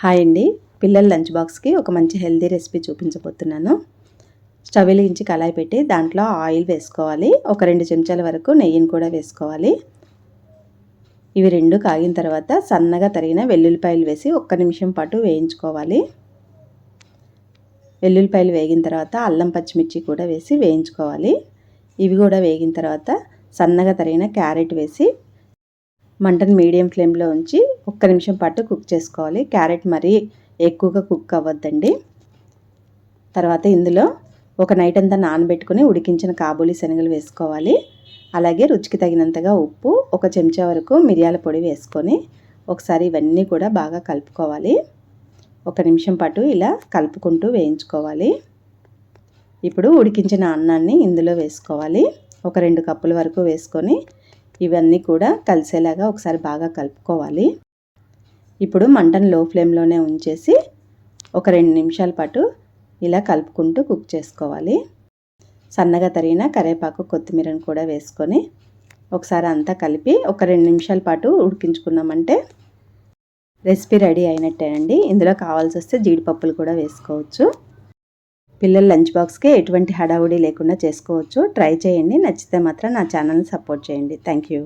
Hi అండి, పిల్లల lunch బాక్స్కి ఒక మంచి హెల్తీ రెసిపీ చూపించబోతున్నాను. స్టవ్ వెలిగించి కళాయి పెట్టి దాంట్లో ఆయిల్ వేసుకోవాలి. ఒక 2 చెంచాల వరకు నెయ్యిని కూడా వేసుకోవాలి. ఇవి రెండు కాగిన తర్వాత సన్నగా తరిగిన వెల్లుల్లిపాయలు వేసి 1 నిమిషం పాటు వేయించుకోవాలి. వెల్లుల్లిపాయలు వేగిన తర్వాత అల్లం పచ్చిమిర్చి కూడా వేసి వేయించుకోవాలి. ఇవి కూడా వేగిన తర్వాత సన్నగా తరిగిన క్యారెట్ వేసి మంటను మీడియం ఫ్లేమ్లో ఉంచి 1 నిమిషం పాటు కుక్ చేసుకోవాలి. క్యారెట్ మరీ ఎక్కువగా కుక్ అవ్వద్దండి. తర్వాత ఇందులో ఒక నైట్ అంతా నానబెట్టుకుని ఉడికించిన కాబూలి శనగలు వేసుకోవాలి. అలాగే రుచికి తగినంతగా ఉప్పు, 1 చెంచా వరకు మిరియాల పొడి వేసుకొని ఒకసారి ఇవన్నీ కూడా బాగా కలుపుకోవాలి. 1 నిమిషం పాటు ఇలా కలుపుకుంటూ వేయించుకోవాలి. ఇప్పుడు ఉడికించిన అన్నాన్ని ఇందులో వేసుకోవాలి. ఒక 2 కప్పుల వరకు వేసుకొని ఇవన్నీ కూడా కలిసేలాగా ఒకసారి బాగా కలుపుకోవాలి. ఇప్పుడు మంటను లో ఫ్లేమ్లోనే ఉంచేసి ఒక 2 నిమిషాల పాటు ఇలా కలుపుకుంటూ కుక్ చేసుకోవాలి. సన్నగా తరిగిన కరివేపాకు, కొత్తిమీరను కూడా వేసుకొని ఒకసారి అంతా కలిపి ఒక 2 నిమిషాల పాటు ఉడికించుకున్నామంటే రెసిపీ రెడీ అయినట్టేనండి. ఇందులో కావాల్సి వస్తే జీడిపప్పులు కూడా వేసుకోవచ్చు. పిల్లల లంచ్ బాక్స్కి ఎటువంటి హడావుడి లేకుండా చేసుకోవచ్చు. ట్రై చేయండి. నచ్చితే మాత్రం నా ఛానల్ని సపోర్ట్ చేయండి. Thank you.